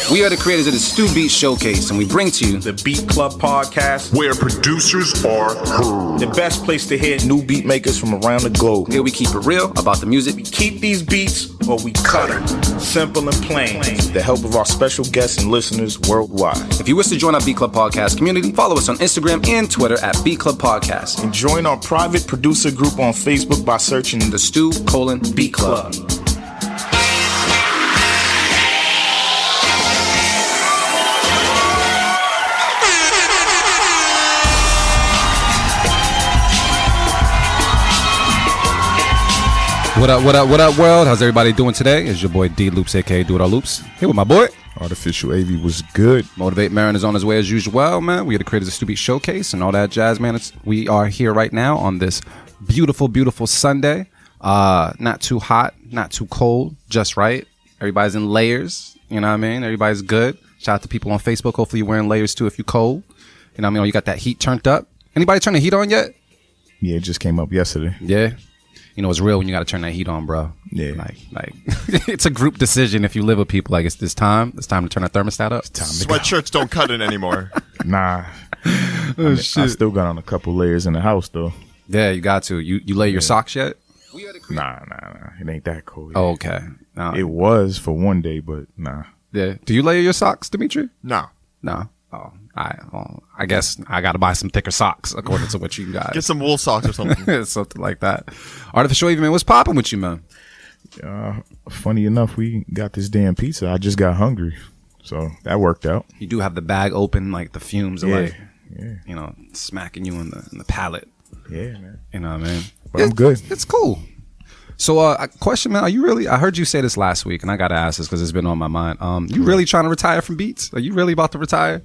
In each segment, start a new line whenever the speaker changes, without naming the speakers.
We are the creators of the Stu Beat Showcase, and we bring to you
the Beat Club podcast,
where producers are heard.
The best place to hear new beat makers from around the globe.
Here we keep it real about the music.
We keep these beats or we cut them. Simple and plain. With the help of our special guests and listeners worldwide.
If you wish to join our Beat Club Podcast community, follow us on Instagram and Twitter at Beat Club Podcast.
And join our private producer group on Facebook by searching
the Stu:Beat Club. What up, world? How's everybody doing today? It's your boy D Loops, aka Do It All Loops. Here with my boy
Artificial AV. Was good.
Motivate Marin is on his way as usual, man. We are the creators of Stu Beat Showcase and all that jazz, man. We are here right now on this beautiful, beautiful Sunday. Not too hot, not too cold, just right. Everybody's in layers, you know what I mean? Everybody's good. Shout out to people on Facebook. Hopefully you're wearing layers too if you're cold. You know what I mean? Or you got that heat turned up. Anybody turn the heat on yet?
Yeah, it just came up yesterday.
Yeah. You know, it's real when you got to turn that heat on, bro.
Yeah.
Like it's a group decision if you live with people. Like, it's time to turn that thermostat up.
Sweatshirts don't cut it anymore.
Nah.
Shit.
I still got on a couple layers in the house, though.
Yeah, you got to. You lay your socks yet?
Nah. It ain't that cold.
Oh, okay.
It was for one day, but nah.
Yeah. Do you layer your socks, Dimitri?
No.
No. Oh, I guess I got to buy some thicker socks according to what you got.
Get some wool socks or something.
Something like that. Artificial AV, man, what's popping with you, man?
Funny enough, we got this damn pizza. I just got hungry, so that worked out.
You do have the bag open, like the fumes are
yeah.
You know, smacking you in the palate.
Yeah, man.
You know what I mean?
But I'm good.
It's cool. So, question, man, are you really, I heard you say this last week, and I got to ask this because it's been on my mind. You really trying to retire from beats? Are you really about to retire?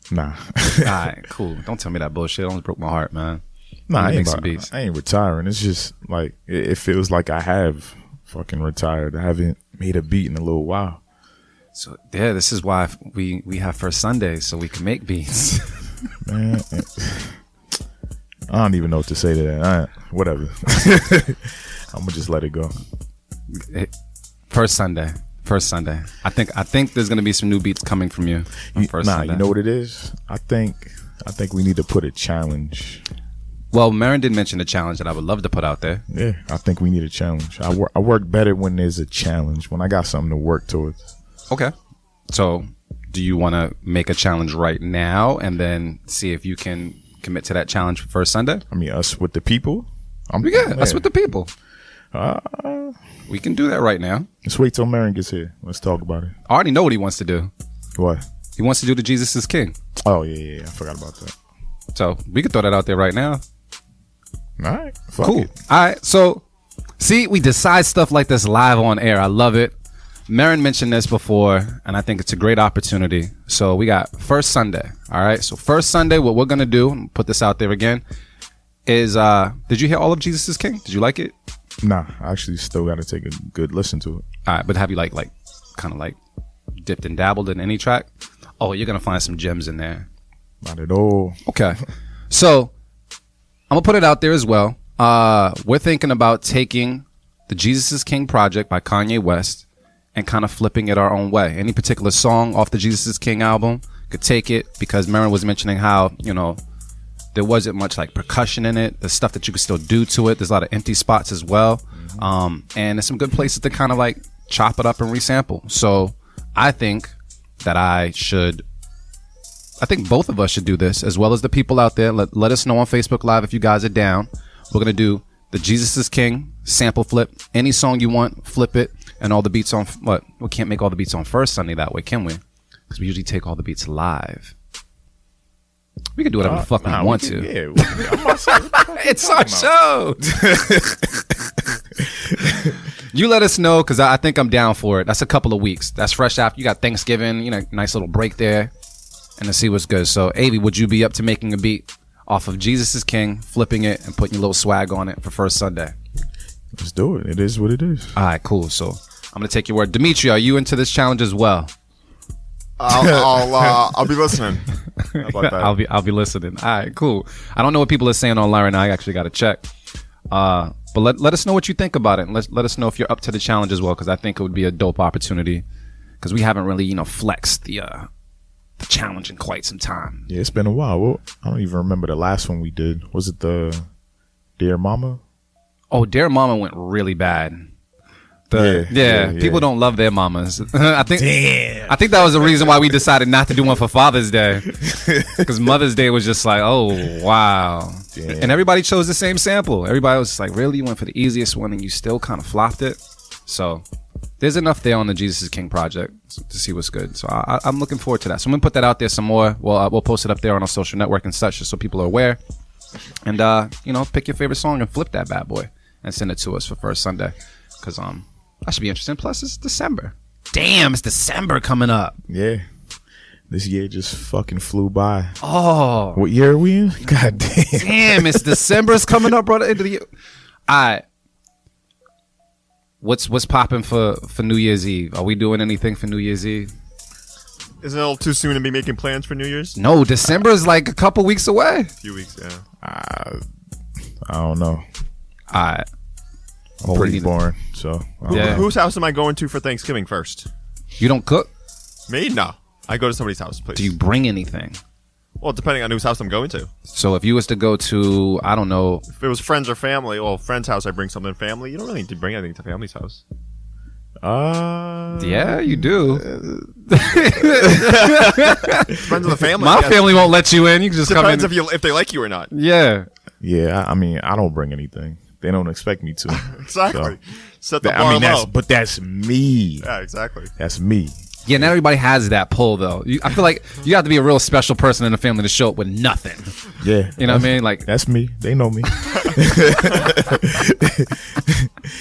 Nah.
All right, cool. Don't tell me that bullshit. It almost broke my heart, man.
Nah, I
I
ain't retiring. It's just like it feels like I have fucking retired. I haven't made a beat in a little while.
So yeah, this is why we have First Sundays so we can make beats.
Man, I don't even know what to say to that. Whatever. I'm gonna just let it go.
First Sunday. I think there's gonna be some new beats coming from you. Sunday.
You know what it is? I think we need to put a challenge.
Well, Marin did mention a challenge that I would love to put out there.
Yeah, I think we need a challenge. I work better when there's a challenge, when I got something to work towards.
Okay. So, do you want to make a challenge right now and then see if you can commit to that challenge for First Sunday?
I mean, us with the people?
Us with the people. We can do that right now.
Let's wait till Marin gets here. Let's talk about it.
I already know what he wants to do.
What?
He wants to do the Jesus is King.
Oh, yeah. I forgot about that.
So, we could throw that out there right now.
All right.
Cool. All right. So, see, we decide stuff like this live on air. I love it. Marin mentioned this before, and I think it's a great opportunity. So, we got First Sunday. All right. So, First Sunday, what we're going to do, put this out there again, is, did you hear all of Jesus is King? Did you like it?
Nah, I actually still got to take a good listen to it. All
right, but have you like kind of like dipped and dabbled in any track? Oh, you're going to find some gems in there.
Not at all.
Okay. So, I'm going to put it out there as well. We're thinking about taking the Jesus is King project by Kanye West and kind of flipping it our own way. Any particular song off the Jesus is King album could take it, because Marin was mentioning how, you know, there wasn't much like percussion in it. There's stuff that you could still do to it. There's a lot of empty spots as well. And there's some good places to kind of like chop it up and resample. So I think that I think both of us should do this, as well as the people out there. Let us know on Facebook Live if you guys are down. We're going to do the Jesus is King sample flip. Any song you want, flip it. And all the beats on, we can't make all the beats on First Sunday that way, can we? Because we usually take all the beats live. We can do whatever the fuck we want to.
Yeah,
it's our show. You let us know, because I think I'm down for it. That's a couple of weeks. That's fresh after you got Thanksgiving. You know, nice little break there, and to see what's good. So, Avi, would you be up to making a beat off of Jesus is King, flipping it, and putting your little swag on it for First Sunday?
Let's do it. It is what it is.
All right, cool. So I'm gonna take your word. Dimitri, are you into this challenge as well?
I'll be listening. How about that?
I'll be listening. All right, cool. I don't know what people are saying online right now. I actually got to check. But let us know what you think about it, and let us know if you're up to the challenge as well, because I think it would be a dope opportunity because we haven't really, flexed the challenge in quite some time.
Yeah, it's been a while. Well, I don't even remember the last one we did. Was it the Dear Mama?
Oh, Dear Mama went really bad.
Yeah,
people don't love their mamas. I think that was the reason why we decided not to do one for Father's Day, because Mother's Day was just like, oh wow. Damn. And everybody chose the same sample. Everybody was just like, really, you went for the easiest one and you still kind of flopped it. So there's enough there on the Jesus is King project to see what's good. So I'm looking forward to that. So I'm gonna put that out there some more. We'll post it up there on our social network and such, just so people are aware. And pick your favorite song and flip that bad boy and send it to us for First Sunday, because that should be interesting. Plus, it's December. Damn, it's December coming up.
Yeah. This year just fucking flew by.
Oh.
What year are we in? God damn.
Damn, it's December. It's coming up, brother. Into the year. All right. What's popping for New Year's Eve? Are we doing anything for New Year's Eve?
Is it a little too soon to be making plans for New Year's?
No, December is like a couple weeks away.
A few weeks, yeah.
I don't know.
All right.
I'm pretty boring, so
Whose house am I going to for Thanksgiving first?
You don't cook?
Me? No. I go to somebody's house, please.
Do you bring anything?
Well, depending on whose house I'm going to.
So if you was to go to, I don't know.
If it was friends or family, well, friend's house, I bring something. Family, you don't really need to bring anything to family's house.
Yeah, you do.
Friends of the family.
My family won't let you in. You can just come in.
Depends if they like you or not.
Yeah.
Yeah, I mean, I don't bring anything. They don't expect me to.
Exactly.
So.
Set the bar low.
But that's me.
Yeah, exactly.
That's me.
Yeah, not everybody has that pull, though. I feel like you have to be a real special person in the family to show up with nothing.
Yeah.
You know what I mean? Like,
that's me. They know me.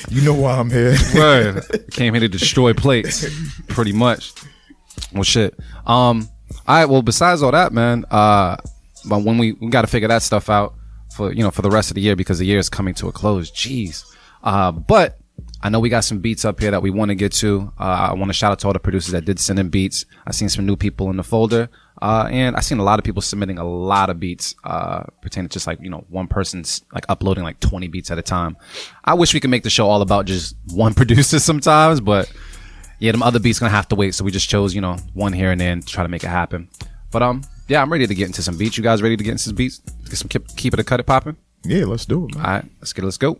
You know why I'm here.
Right. Came here to destroy plates, pretty much. Well, shit. All right. Well, besides all that, man, but when we got to figure that stuff out for the rest of the year, because the year is coming to a close. Jeez. But I know we got some beats up here that we want to get to. I want to shout out to all the producers that did send in beats. I seen some new people in the folder, and I seen a lot of people submitting a lot of beats pertaining to just like one person's like uploading like 20 beats at a time. I wish we could make the show all about just one producer sometimes, but yeah, them other beats gonna have to wait. So we just chose one here and there to try to make it happen. But yeah, I'm ready to get into some beats. You guys ready to get into some beats? Get some keep it or cut it popping?
Yeah, let's do it, man.
All right, let's go.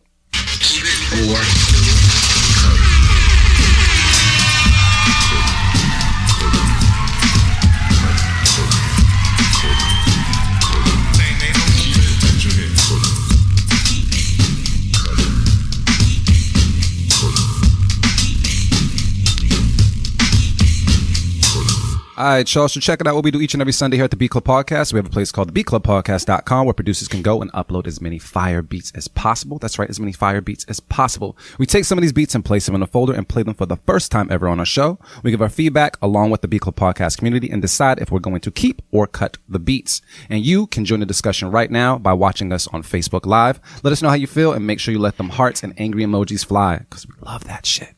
All right, y'all. So check it out what we do each and every Sunday here at the Beat Club Podcast. We have a place called thebeatclubpodcast.com where producers can go and upload as many fire beats as possible. That's right, as many fire beats as possible. We take some of these beats and place them in a folder and play them for the first time ever on our show. We give our feedback along with the Beat Club Podcast community and decide if we're going to keep or cut the beats. And you can join the discussion right now by watching us on Facebook Live. Let us know how you feel and make sure you let them hearts and angry emojis fly, because we love that shit.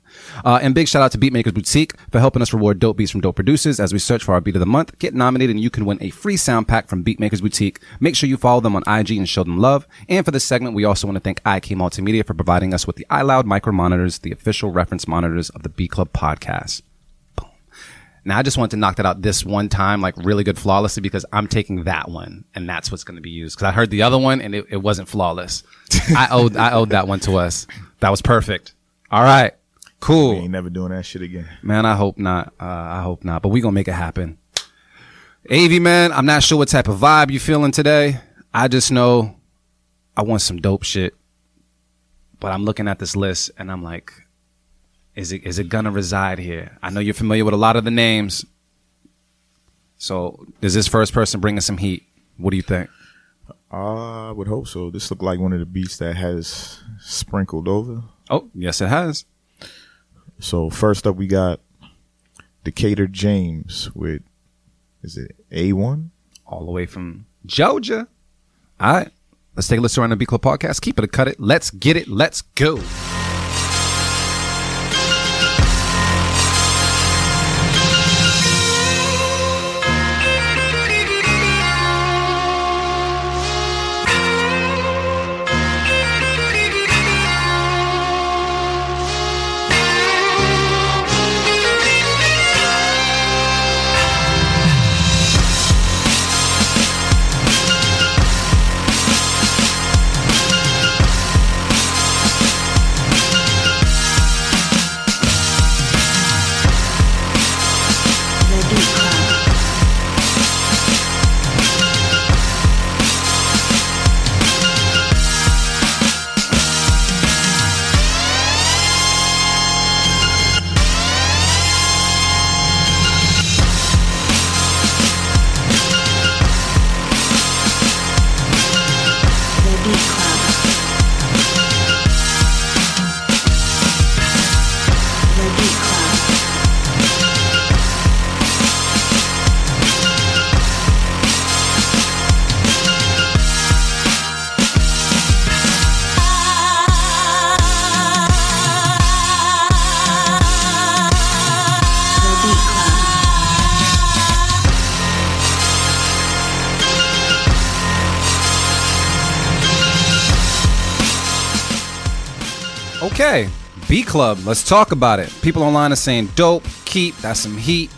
And big shout out to Beatmakers Boutique for helping us reward dope beats from dope producers as we search for our beat of the month. Get nominated and you can win a free sound pack from Beatmakers Boutique. Make sure you follow them on IG and show them love. And for this segment, we also want to thank IK Multimedia for providing us with the iLoud micro monitors, the official reference monitors of the Beat Club Podcast. Boom. Now I just want to knock that out this one time, like really good flawlessly, because I'm taking that one and that's what's going to be used. Because I heard the other one and it wasn't flawless. I owed that one to us. That was perfect. All right. Cool.
We ain't never doing that shit again.
Man, I hope not. But we gonna make it happen. AV, man, I'm not sure what type of vibe you feeling today. I just know I want some dope shit. But I'm looking at this list and I'm like, is it gonna reside here? I know you're familiar with a lot of the names. So does this first person bring us some heat? What do you think?
I would hope so. This looked like one of the beats that has sprinkled over.
Oh, yes, it has.
So first up, we got Decatur James with, is it A1?
All the way from Georgia. All right. Let's take a listen around the Beat Club Podcast. Keep it or cut it. Let's get it. Let's go. Okay, B Club. Let's talk about it. People online are saying dope, keep, that's some heat.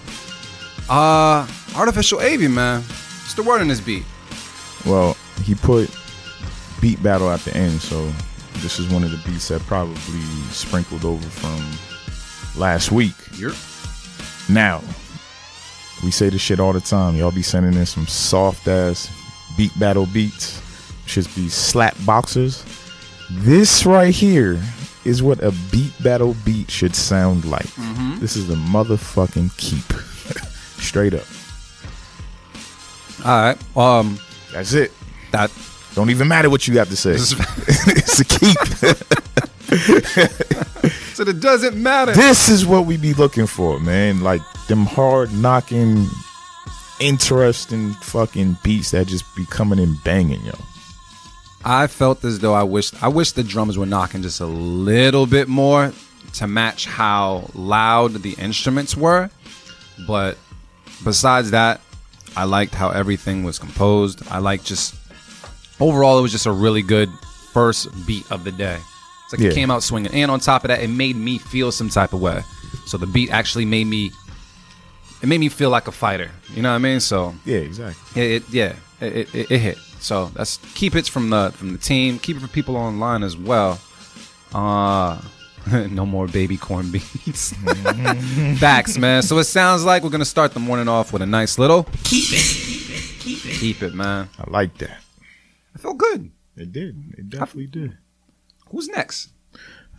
Artificial Avian, man. What's the word on this beat?
Well, he put beat battle at the end, so this is one of the beats that probably sprinkled over from last week.
Yep.
Now, we say this shit all the time. Y'all be sending in some soft ass beat battle beats. Should be slap boxers. This right here is what a beat battle beat should sound like. Mm-hmm. This is the motherfucking keep. Straight up.
All right.
That's it.
That
don't even matter what you have to say. It's a keep.
So it doesn't matter.
This is what we be looking for, man. Like them hard knocking, interesting fucking beats that just be coming in banging, yo.
I felt as though I wish the drums were knocking just a little bit more to match how loud the instruments were. But besides that, I liked how everything was composed. I like just overall, it was just a really good first beat of the day. It's like It came out swinging, and on top of that, it made me feel some type of way. So the beat actually made me feel like a fighter. You know what I mean? So
yeah, exactly.
It hit. So that's keep it from the team. Keep it for people online as well. No more baby corn beats. Facts, man. So it sounds like we're gonna start the morning off with a nice little keep it, man.
I like that.
I feel good.
It did. It definitely did.
Who's next?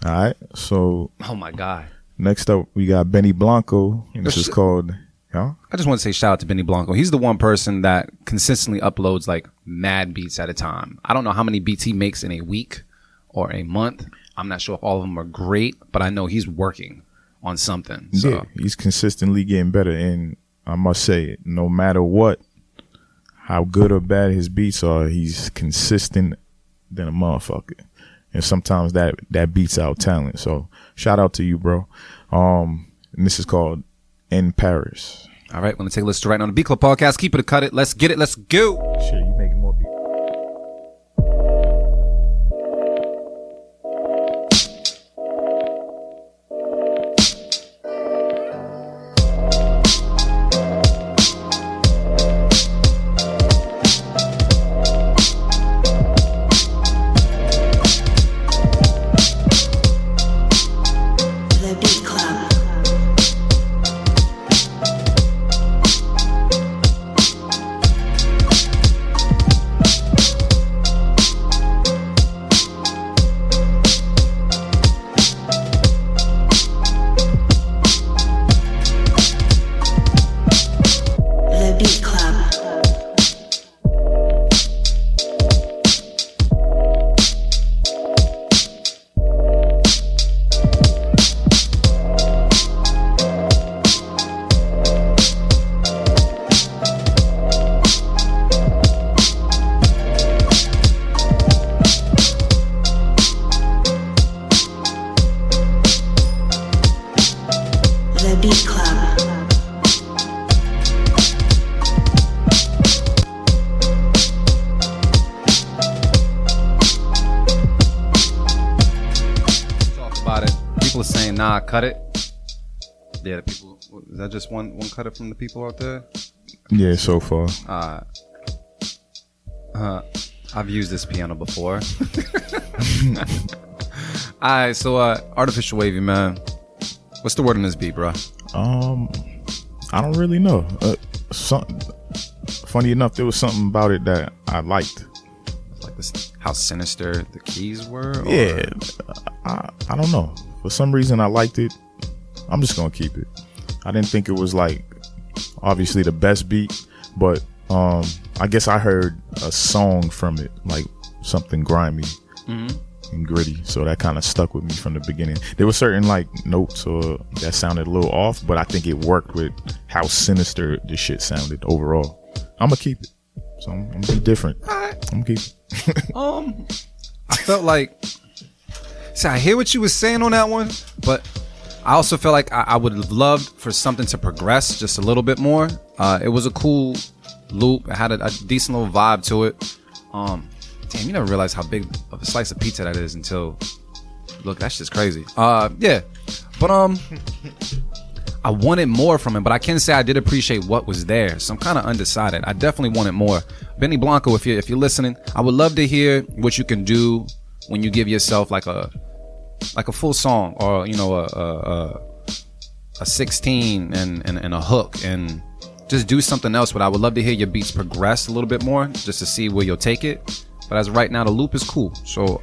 All right. So.
Oh my God.
Next up, we got Benny Blanco. And this is called. Yeah.
I just want to say shout out to Benny Blanco. He's the one person that consistently uploads like mad beats at a time. I don't know how many beats he makes in a week or a month. I'm not sure if all of them are great, but I know he's working on something. So.
Yeah, he's consistently getting better. And I must say, no matter what, how good or bad his beats are, he's consistent than a motherfucker. And sometimes that beats out talent. So shout out to you, bro. And this is called In Paris.
All right, we're going to take a listen right now on the B Club podcast. Keep it or cut it. Let's get it. Let's go.
Shit, you making more beats.
Nah, cut it. Yeah, the people. Is that just one cut it from the people out there?
Yeah, so far.
I've used this piano before. Alright, so Artificial Wavy, man. What's the word on this beat, bro?
I don't really know. Funny enough, there was something about it that I liked.
Like this, how sinister the keys were? Or?
Yeah, I don't know. For some reason, I liked it. I'm just gonna keep it. I didn't think it was like obviously the best beat, but I guess I heard a song from it, like something grimy and gritty. So that kind of stuck with me from the beginning. There were certain like notes or that sounded a little off, but I think it worked with how sinister the shit sounded overall. I'm gonna keep it. So I'm gonna be different. I'm gonna keep it.
I felt like. See, I hear what you were saying on that one, but I also feel like I would have loved for something to progress just a little bit more. It was a cool loop. It had a decent little vibe to it. Damn, you never realize how big of a slice of pizza that is until Look, that's just crazy. Yeah, but I wanted more from him, but I can say I did appreciate what was there. So I'm kind of undecided. I definitely wanted more. Benny Blanco, if you're listening, I would love to hear what you can do when you give yourself like a full song, or you know, a 16 and a hook, and just do something else. But I would love to hear your beats progress a little bit more, just to see where you'll take it. But as of right now, the loop is cool. So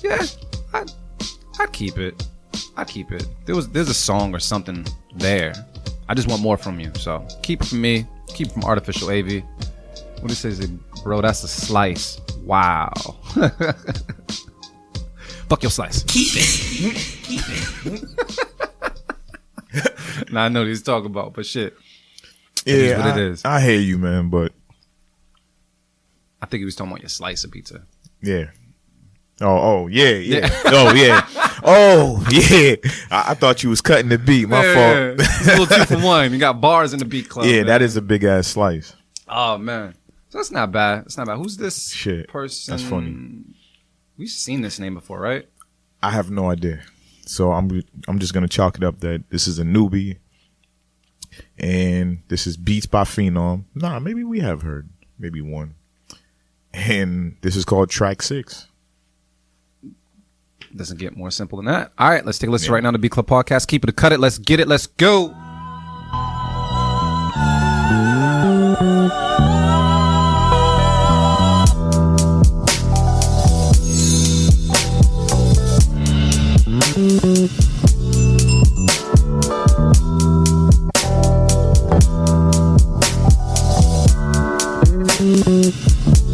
yeah, I'd keep it. There's a song or something there. I just want more from you. So keep it from me. Keep it from Artificial AV. What do you say, bro? That's a slice. Wow. Fuck your slice. Keep it. Nah, I know what he's talking about, but shit.
Yeah,
it is what it is.
I hear you, man, but
I think he was talking about your slice of pizza.
yeah. Oh, yeah. Oh, yeah. Oh, yeah. I thought you was cutting the beat. My fault.
It's a little 2 for 1. You got bars in the beat club.
Yeah,
man.
that is a big ass slice.
Oh man, so that's not bad. It's not bad. Who's this person?
That's funny.
We've seen this name before, right?
I have no idea. So I'm just gonna chalk it up that this is a newbie, and this is Beats by Phenom. Nah, maybe we have heard maybe one, and this is called Track 6.
Doesn't get more simple than that. All right, let's take a listen right now to Beat Club Podcast. Keep it or cut it. Let's get it. Let's go.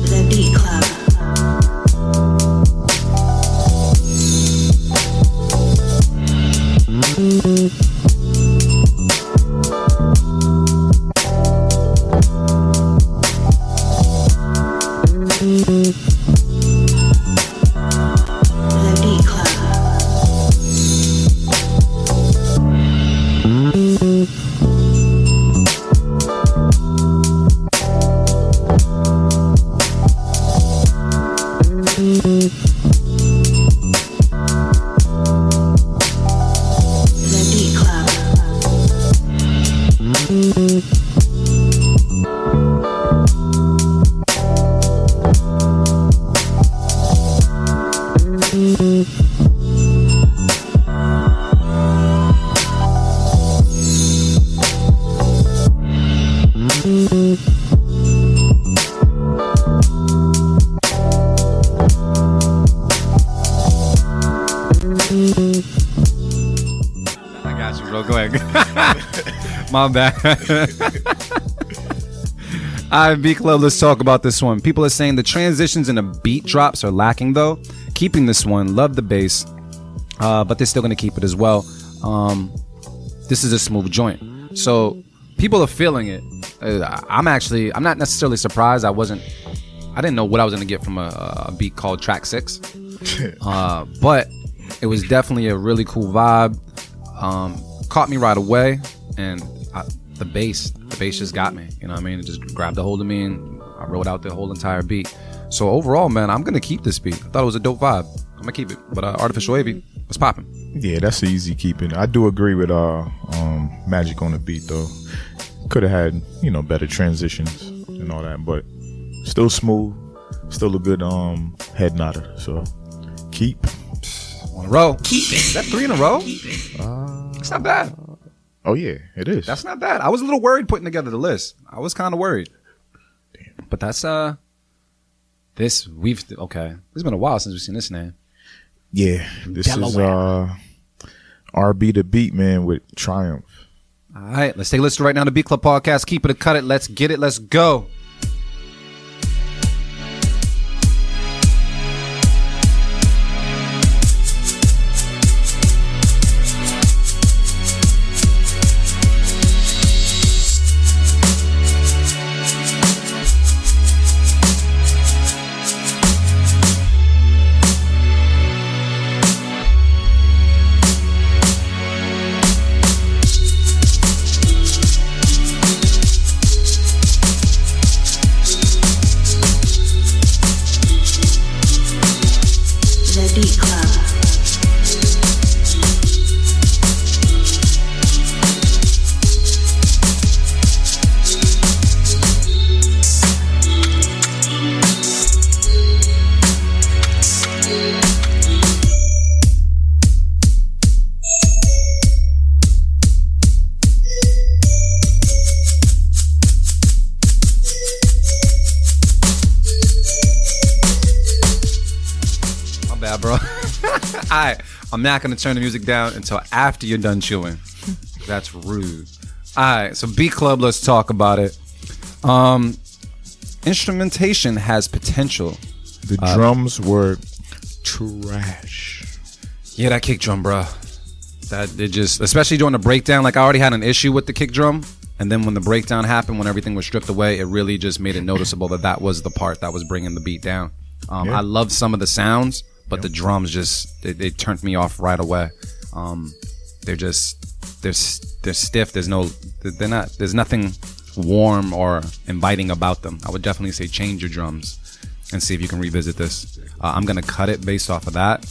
The Beat Club. I got you, bro. Go ahead. My bad. All right, Beat Club, let's talk about this one. People are saying the transitions and the beat drops are lacking, though. Keeping this one, love the bass, but they're still going to keep it as well. This is a smooth joint. So people are feeling it. I'm not necessarily surprised. I didn't know what I was going to get from a beat called Track 6. But it was definitely a really cool vibe. Caught me right away, and the bass just got me. You know what I mean? It just grabbed a hold of me, and I wrote out the whole entire beat. So overall, man, I'm gonna keep this beat. I thought it was a dope vibe. I'm gonna keep it. But Artificial AV was popping.
Yeah, that's an easy keeping. I do agree with Magic on the beat though. Could have had better transitions and all that, but still smooth, still a good head nodder. So keep.
On a row. Keep it. Is that 3 in a row? It's not bad.
Oh yeah, it is.
That's not bad. I was a little worried putting together the list. I was kind of worried. Damn. But that's this it's been a while since we've seen this name.
Yeah, this Delaware. Is RB the Beat Man with Triumph.
All right, let's take a listen right now to Beat Club Podcast. Keep it or cut it. Let's get it. Let's go.
I'm not going to turn the music down until after you're done chewing. That's rude. All right, so Beat Club, let's talk about it. Instrumentation has potential.
The drums were trash.
Yeah, that kick drum, bro. That it just, especially during the breakdown, like I already had an issue with the kick drum, and then when the breakdown happened, when everything was stripped away, it really just made it noticeable that was the part that was bringing the beat down. I love some of the sounds, but the drums just they turned me off right away. They're stiff. There's nothing warm or inviting about them. I would definitely say change your drums and see if you can revisit this. I'm gonna cut it based off of that.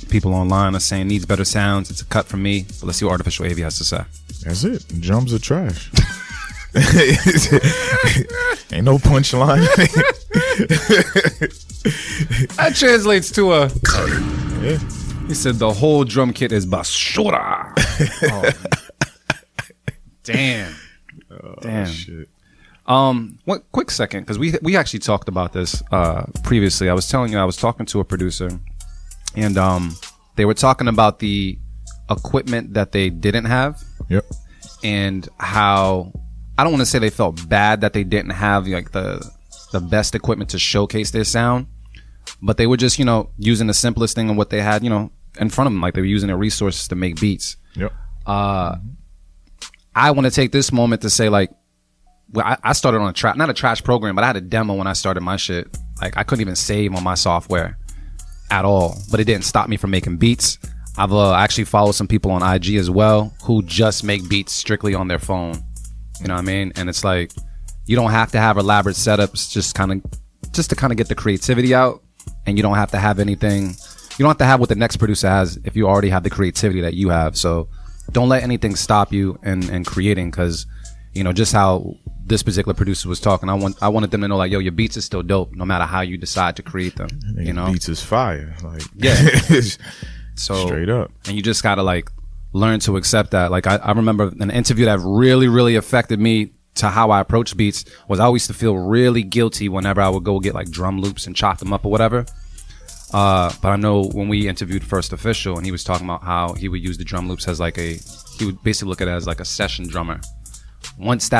People online are saying needs better sounds. It's a cut from me, but let's see what Artificial AV has to say.
That's it. Drums are trash. Ain't no punchline.
That translates to a.
Yeah.
He said the whole drum kit is basura. Damn. Damn.
Shit.
One quick second, because we actually talked about this previously. I was telling you I was talking to a producer, and they were talking about the equipment that they didn't have.
Yep.
And how I don't want to say they felt bad that they didn't have like the best equipment to showcase their sound, but they were just, you know, using the simplest thing of what they had, you know, in front of them. Like they were using their resources to make beats.
Yep.
I want to take this moment to say, like, well, I started on not a trash program, but I had a demo when I started my shit. Like I couldn't even save on my software at all, but it didn't stop me from making beats. I've actually followed some people on IG as well who just make beats strictly on their phone. You know what I mean? And it's like, you don't have to have elaborate setups, just to kind of get the creativity out. And you don't have to have anything. You don't have to have what the next producer has if you already have the creativity that you have. So don't let anything stop you in creating, because, you know, just how this particular producer was talking, I wanted them to know, like, yo, your beats is still dope no matter how you decide to create them. You know,
beats is fire. Like,
yeah. So
straight up.
And you just gotta like learn to accept that. Like I remember an interview that really, really affected me to how I approach beats was I used to feel really guilty whenever I would go get like drum loops and chop them up or whatever. But I know when we interviewed First Official, and he was talking about how he would use the drum loops as like he would basically look at it as like a session drummer. Once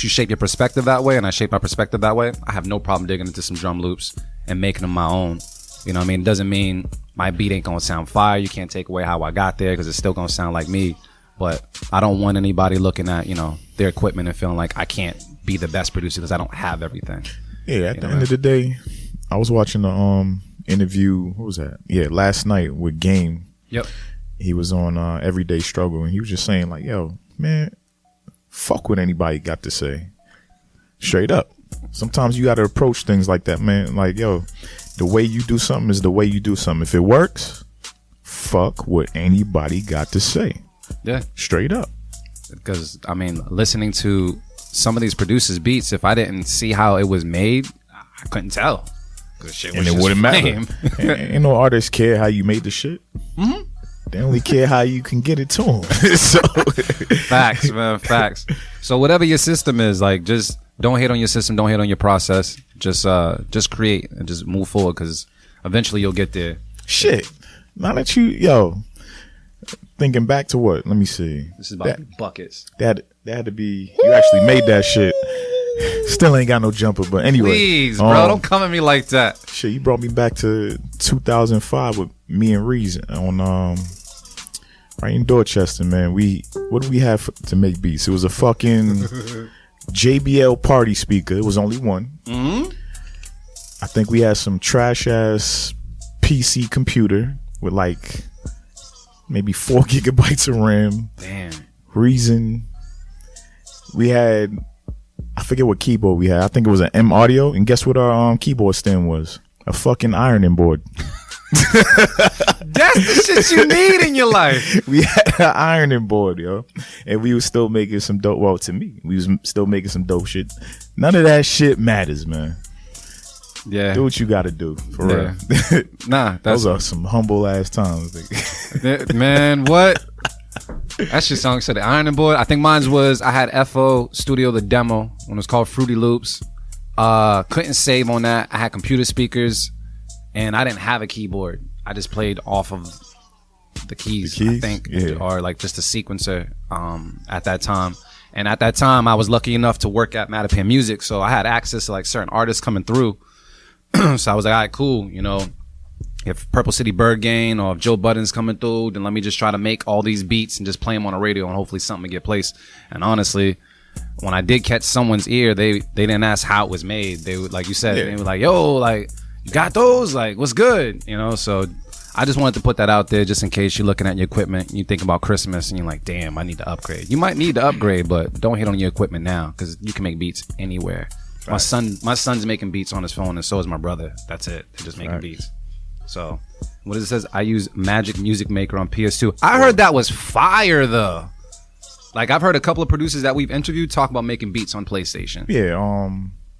you shape your perspective that way, and I shape my perspective that way, I have no problem digging into some drum loops and making them my own. You know what I mean? It doesn't mean my beat ain't gonna sound fire. You can't take away how I got there, because it's still gonna sound like me. But I don't want anybody looking at, you know, their equipment and feeling like I can't be the best producer because I don't have everything.
Yeah, at the end of the day, I was watching the interview, what was that? Yeah, last night with Game.
Yep.
He was on Everyday Struggle, and he was just saying, like, yo, man, fuck what anybody got to say. Straight up. Sometimes you got to approach things like that, man. Like, yo, the way you do something is the way you do something. If it works, fuck what anybody got to say.
Yeah.
Straight up.
Because, I mean, listening to some of these producers' beats, if I didn't see how it was made, I couldn't tell. Shit
and it wouldn't matter. Ain't no artists care how you made the shit. Mm-hmm. They only care how you can get it to them. So.
Facts, man, facts. So whatever your system is, like, just don't hate on your system, don't hate on your process. Just create and just move forward, because eventually you'll get there.
Shit. Now that thinking back to what? Let me see.
This is about buckets.
That had to be, you actually made that shit. Still ain't got no jumper, but anyway.
Please, bro, don't come at me like that.
Shit, you brought me back to 2005 with me and Reese on right in Dorchester, man. What did we have to make beats? It was a fucking JBL party speaker. It was only one. Mm-hmm. I think we had some trash ass PC computer with like maybe 4 gigabytes of RAM.
Damn.
Reason. We had, I forget what keyboard we had. I think it was an M Audio. And guess what our keyboard stand was? A fucking ironing board.
That's the shit you need in your life.
We had an ironing board, yo. And we was still making some dope. Well, to me, we was still making some dope shit. None of that shit matters, man.
Yeah.
Do what you got to do, for real.
Nah,
those are some humble ass times.
Man, what? That's your song said the ironing board. I think mine was, I had FO Studio, the demo, when it was called Fruity Loops. Couldn't save on that. I had computer speakers, and I didn't have a keyboard. I just played off of the keys, I think, or like just a sequencer at that time. And at that time, I was lucky enough to work at Mattapan Music, so I had access to like certain artists coming through. So I was like, all right, cool, you know, if Purple City Bird Gang or if Joe Budden's coming through, then let me just try to make all these beats and just play them on the radio and hopefully something will get placed. And honestly, when I did catch someone's ear, they didn't ask how it was made. They would, like you said, they were like, yo, like, you got those? Like, what's good? You know, so I just wanted to put that out there just in case you're looking at your equipment and you think about Christmas and you're like, damn, I need to upgrade. You might need to upgrade, but don't hit on your equipment now because you can make beats anywhere. Right. My son's making beats on his phone and so is my brother. That's it. They're just making beats. So what it says, I use Magic Music Maker on PS2. I heard that was fire though. Like I've heard a couple of producers that we've interviewed talk about making beats on PlayStation.
Yeah,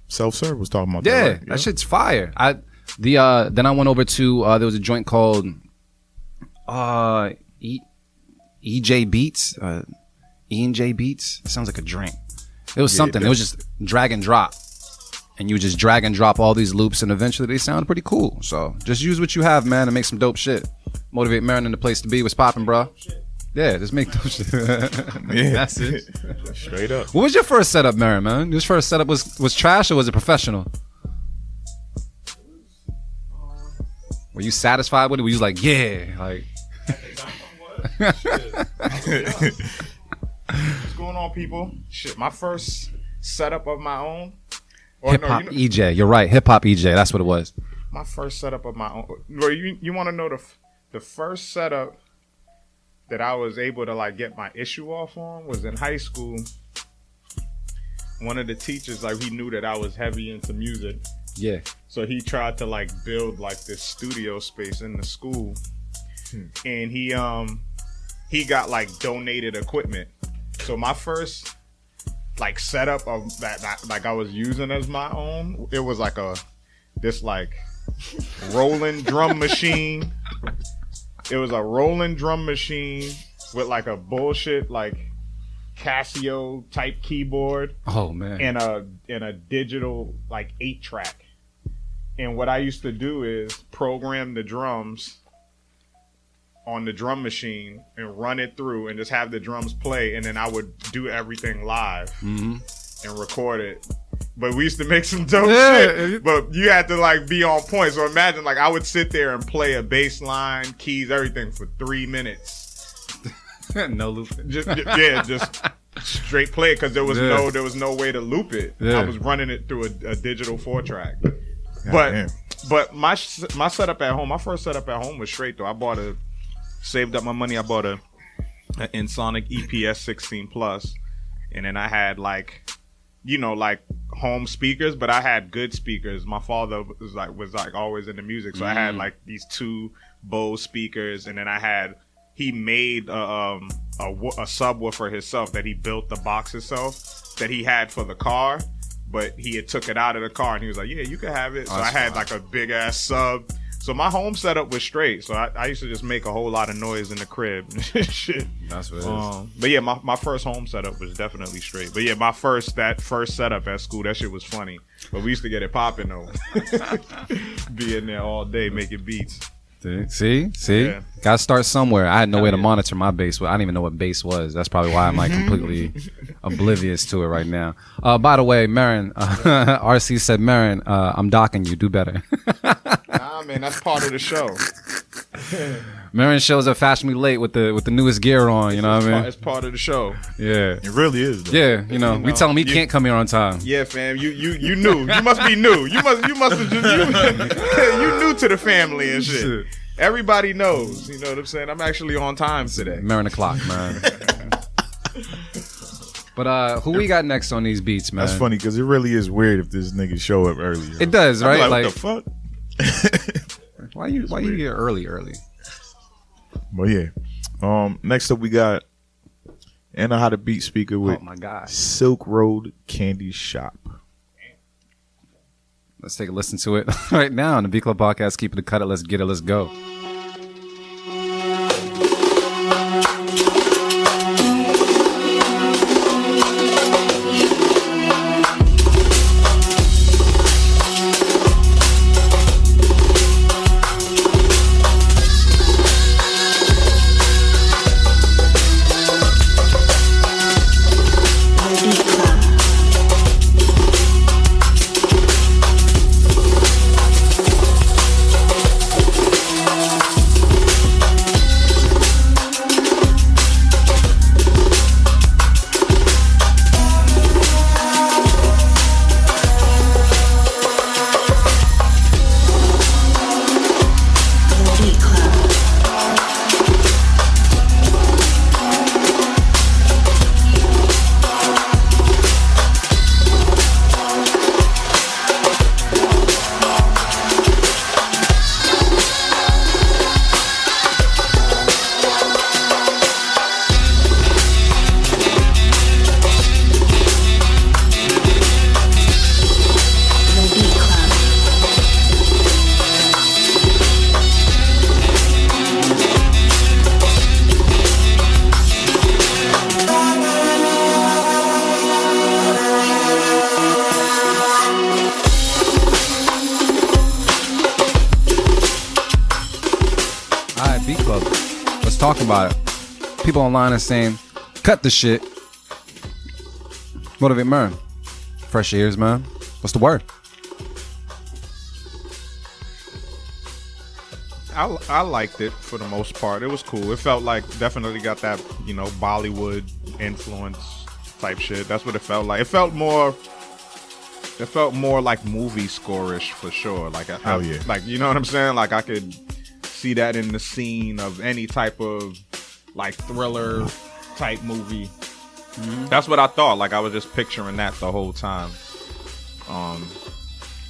Self-Serve was talking about that.
Yeah,
Right?
that shit's fire. Then I went over to there was a joint called EJ Beats, E&J Beats. It sounds like a drink. It was something. It was just drag and drop. And you just drag and drop all these loops and eventually they sound pretty cool. So just use what you have, man, and make some dope shit. Motivate Marin in the place to be. What's popping, bro? Yeah, just make dope shit. That's it.
Straight up.
What was your first setup, Marin, man? Your first setup was trash or was it professional? Were you satisfied with it? Were you like, yeah, like?
What's going on, people? Shit, my first setup of my own.
Hip hop EJ, you're right. Hip hop EJ, that's what it was.
My first setup of my own. Bro, you want to know the first setup that I was able to like get my issue off on was in high school. One of the teachers, like, he knew that I was heavy into music.
Yeah.
So he tried to like build like this studio space in the school, and he got like donated equipment. So my first like setup of that like I was using as my own, it was like this like rolling drum machine. It was a rolling drum machine with like a bullshit like Casio type keyboard.
Oh man.
And a digital like 8-track. And what I used to do is program the drums on the drum machine and run it through and just have the drums play, and then I would do everything live and record it. But we used to make some dope shit, but you had to like be on point. So imagine like I would sit there and play a bass line, keys, everything for 3 minutes.
No looping.
Just straight play it because there was no way to loop it. I was running it through a digital 4-track. But my setup at home, my first setup at home was straight though. I saved up my money. I bought a Ensoniq EPS 16 Plus, and then I had like home speakers, but I had good speakers. My father was like always into music, so I had like these 2 Bose speakers, and then he made a subwoofer himself that he built the box himself that he had for the car. But he had took it out of the car and he was like, yeah, you can have it. So I had like a big ass sub. So my home setup was straight. So I used to just make a whole lot of noise in the crib. Shit.
That's what it is.
But yeah, my first home setup was definitely straight. But yeah, that first setup at school, that shit was funny. But we used to get it popping though. Be in there all day making beats.
See? Yeah. Gotta start somewhere. I had no way to monitor my bass. I didn't even know what bass was. That's probably why I'm like completely oblivious to it right now. By the way, Marin, RC said, Marin, I'm docking you. Do better.
Nah, man, that's part of the show.
Marin shows up fashionably late with the newest gear on. You know what I mean?
It's part of the show.
Yeah,
it really is. Though.
Yeah, we tell him he can't come here on time.
Yeah, fam, you knew. You must be new. You must have just you new to the family and shit. Everybody knows. You know what I'm saying? I'm actually on time today.
Marin o'clock, man. But who we got next on these beats, man?
That's funny because it really is weird if this nigga show up early.
It does, right?
I'm like, what the
fuck? Why you get early?
But yeah, next up we got Anna How to Beat speaker with Silk Road Candy Shop.
Let's take a listen to it right now on the B Club Podcast. Keep it cut it. Let's get it. Let's go. talk about it. People online are saying, cut the shit. Motivate man. Fresh ears, man. What's the word?
I liked it for the most part. It was cool. It felt like definitely got that, Bollywood influence type shit. That's what it felt like. It felt more like movie score-ish for sure. Like,
yeah.
Like, you know what I'm saying? Like, I could see that in the scene of any type of like thriller type movie. Mm-hmm. That's what I thought. Like, I was just picturing that the whole time.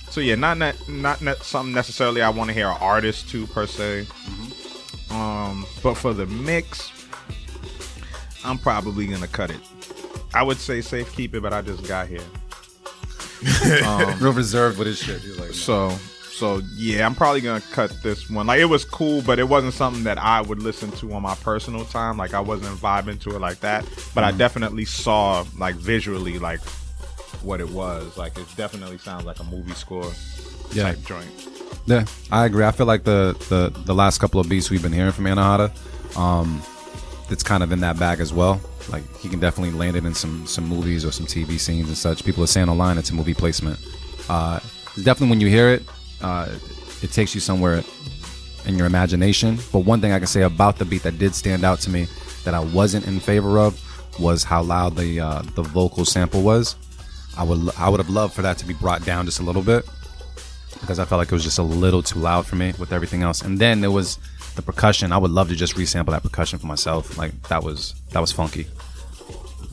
So yeah, not something necessarily I want to hear an artist to per se. Mm-hmm. But for the mix, I'm probably gonna cut it. I would say safe keep it, but I just got here.
Real reserved with his shit. He's like, no.
So yeah, I'm probably gonna cut this one. Like, it was cool, but it wasn't something that I would listen to on my personal time. Like, I wasn't vibing to it like that. But I definitely saw, like, visually, like, what it was. Like, it definitely sounds like a movie score type joint.
Yeah, I agree. I feel like the last couple of beats we've been hearing from Anahata, it's kind of in that bag as well. Like, he can definitely land it in some movies or some TV scenes and such. People are saying online it's a movie placement. Definitely when you hear it, it takes you somewhere in your imagination. But one thing I can say about the beat that did stand out to me that I wasn't in favor of was how loud the vocal sample was. I would have loved for that to be brought down just a little bit, because I felt like it was just a little too loud for me with everything else. And then there was the percussion. I would love to just resample that percussion for myself. Like, that was funky.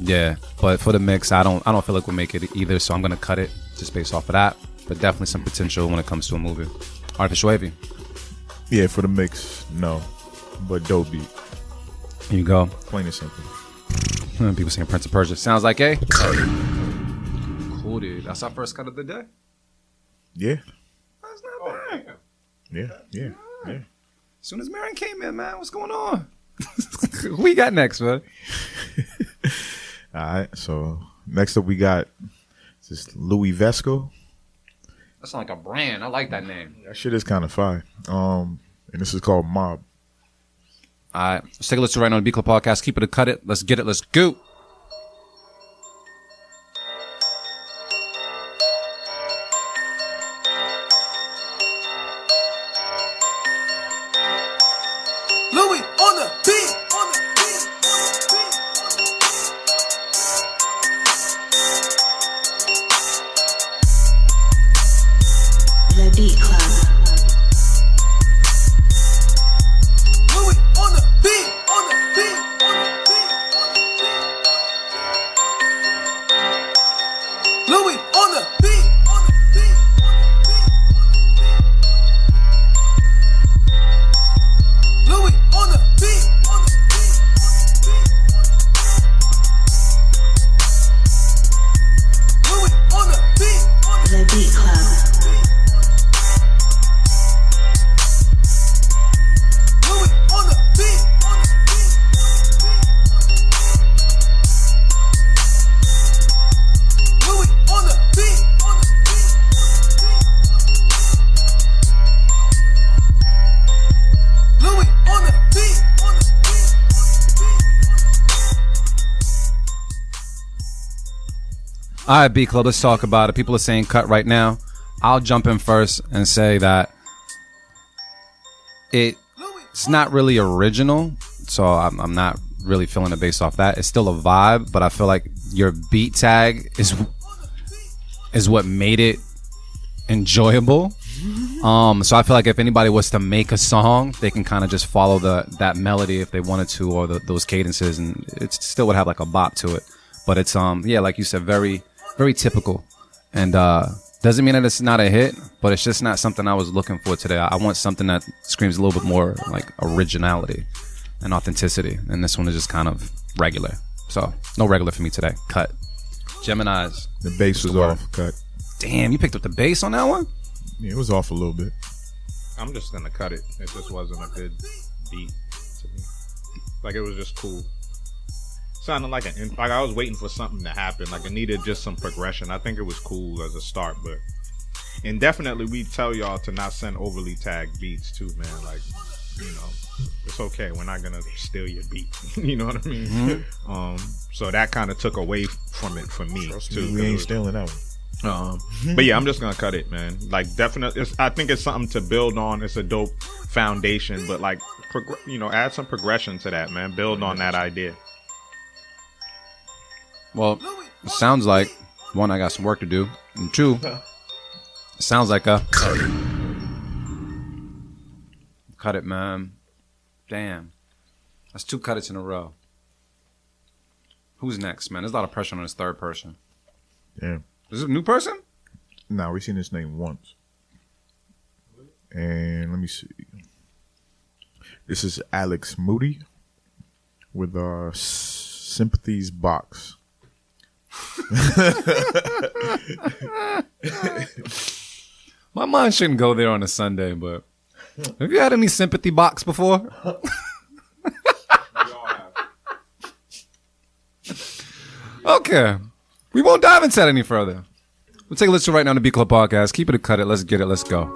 Yeah, but for the mix, I don't feel like we'll make it either. So I'm gonna cut it just based off of that. But definitely some potential when it comes to a movie. Artificial Wavy.
Yeah, for the mix, no, but dope beat.
Here you go.
Plain and simple.
People saying Prince of Persia. Sounds like a cool, dude. That's our first cut of the day.
Yeah.
That's not bad.
Yeah.
As soon as Marion came in, man, what's going on? Who we got next, man?
All right. So next up we got this Louis Vesco.
That sounds like a brand. I like that name.
That shit is kind of fire. And this is called Mob.
All right. Let's take a listen right now on the B Club Podcast. Keep it or cut it. Let's get it. Let's go. All right, B Club, let's talk about it. People are saying cut right now. I'll jump in first and say that it's not really original, so I'm not really feeling it based off that. It's still a vibe, but I feel like your beat tag is what made it enjoyable. So I feel like if anybody was to make a song, they can kind of just follow that melody if they wanted to, or those cadences, and it still would have like a bop to it. But it's like you said, very very typical, and doesn't mean that it's not a hit, but it's just not something I was looking for today. I want something that screams a little bit more like originality and authenticity, and this one is just kind of regular. So no regular for me today. Cut. Gemini's.
The bass was off. Cut.
Damn, you picked up the bass on that one?
Yeah, it was off a little bit.
I'm just gonna cut it. It just wasn't a good beat to me. Like, it was just cool. Sounded like I was waiting for something to happen. Like, it needed just some progression. I think it was cool as a start, and definitely we tell y'all to not send overly tagged beats too, man. Like, it's okay. We're not gonna steal your beat. You know what I mean? So that kind of took away from it for me too.
We ain't stealing that one.
But yeah, I'm just gonna cut it, man. Like, definitely, I think it's something to build on. It's a dope foundation, but like, add some progression to that, man. Build on that idea.
Well, it sounds like, one, I got some work to do, and two, it sounds like a cut it, man. Damn, that's 2 cut-its in a row. Who's next, man? There's a lot of pressure on this third person.
Yeah.
Is this a new person?
Nah, we seen this name once. And let me see. This is Alex Moody with Sympathies Box.
My mind shouldn't go there on a Sunday, but have you had any sympathy box before? Okay. We won't dive into that any further. We'll take a listen right now to Beat Club Podcast. Keep it a cut it. Let's get it. Let's go.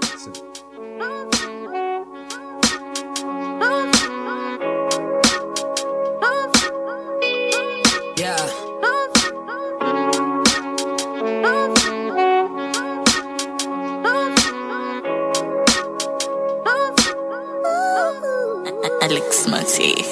Alex Motif.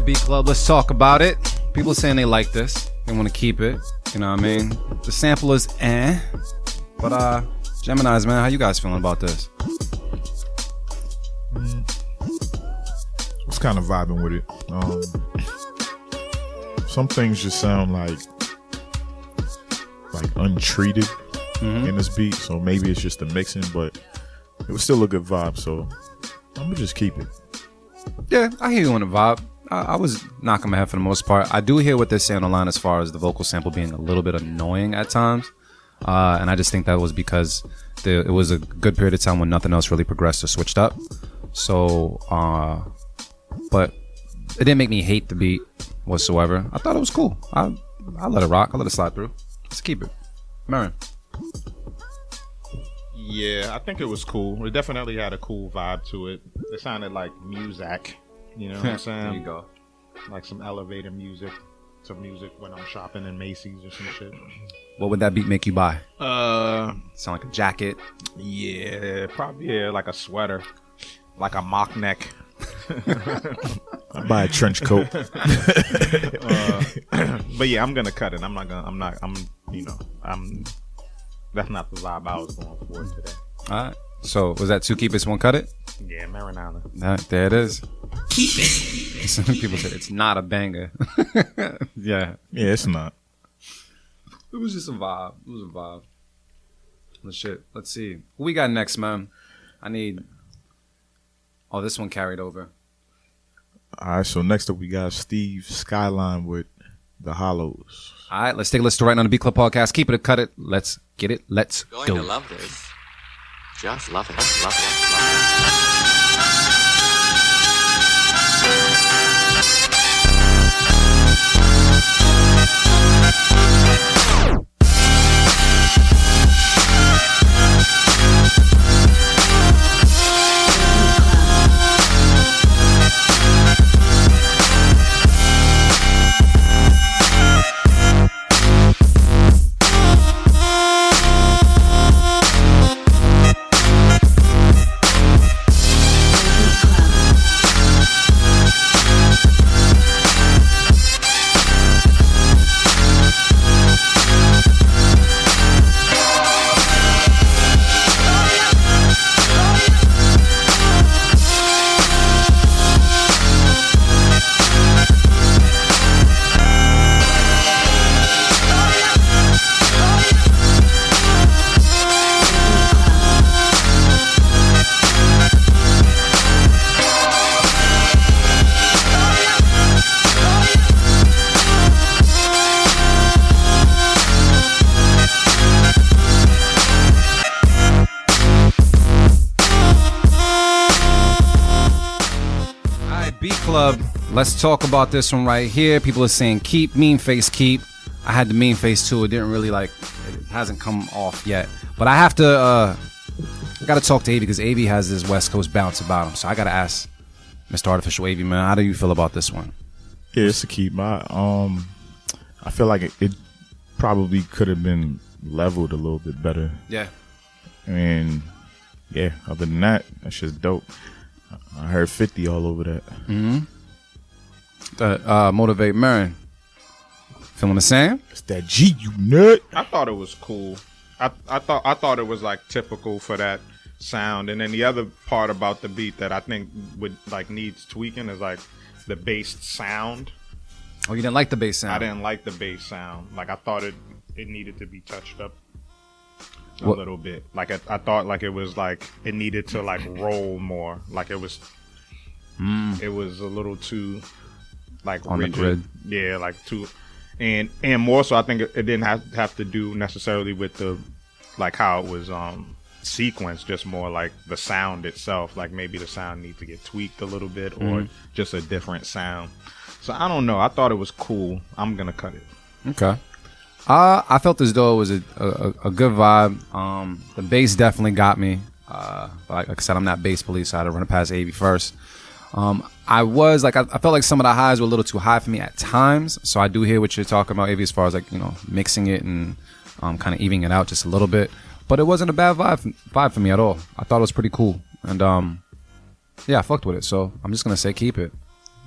Beat Club, let's talk about it. People are saying they like this. They want to keep it. You know what I mean? The sample is But Geminis, man, how you guys feeling about this?
I was kind of vibing with it. Some things just sound like untreated in this beat, so maybe it's just the mixing, but it was still a good vibe, so I'm gonna just keep it.
Yeah, I hear you on the vibe. I was knocking my head for the most part. I do hear what they're saying online as far as the vocal sample being a little bit annoying at times. And I just think that was because it was a good period of time when nothing else really progressed or switched up. So, but it didn't make me hate the beat whatsoever. I thought it was cool. I let it rock. I let it slide through. Let's keep it. Marin.
Yeah, I think it was cool. It definitely had a cool vibe to it. It sounded like music. You know what I'm saying?
There you go.
Like some elevator music. Some music when I'm shopping in Macy's or some shit.
What would that beat make you buy? Sound like a jacket?
Yeah, probably like a sweater. Like a mock neck.
I buy a trench coat.
But yeah, I'm gonna cut it. That's not the vibe I was going for today.
Alright. So was that 2 keep it, 1 cut it?
Yeah, Marinana.
There it is. Keep it. Some people said it's not a banger. Yeah.
Yeah, it's not.
It was just a vibe. It was a vibe. Well, shit. Let's see. Who we got next, man? This one carried over.
All right, so next up we got Steve Skyline with The Hollows.
All right, let's take a listen to right now on the Beat Club Podcast. Keep it a cut it. Let's get it. Let's go.
Going to love this. Just love it. Love it. Love it.
let's talk about this one right here. People are saying keep, mean face keep. I had the mean face too. It didn't really it hasn't come off yet. But I have to, I got to talk to Avy because Avy has this West Coast bounce about him. So I got to ask Mr. Artificial Avy, man, how do you feel about this one?
Yeah, it's a keep. I feel like it probably could have been leveled a little bit better.
Yeah.
And yeah, other than that, that's just dope. I heard 50 all over that.
Motivate Marin. Feeling the same?
It's that G, you nut.
I thought it was cool. I thought it was like typical for that sound. And then the other part about the beat that I think would needs tweaking is the bass sound.
Oh, you didn't like the bass sound?
I didn't like the bass sound. I thought it needed to be touched up a little bit. I thought it was it needed to roll more. It was it was a little too
on
rigid.
the grid.
Yeah, too, and more so I think it didn't have to do necessarily with the how it was sequenced, just more the sound itself. Maybe the sound needs to get tweaked a little bit or just a different sound. So I don't know. I thought it was cool. I'm gonna cut it.
Okay. I felt as though it was a good vibe. The bass definitely got me. Like I said, I'm not bass police, so I had to run it past Avy first. I was I felt like some of the highs were a little too high for me at times. So I do hear what you're talking about, Avy, as far as mixing it and kind of evening it out just a little bit. But it wasn't a bad vibe for me at all. I thought it was pretty cool, and yeah, I fucked with it. So I'm just gonna say keep it.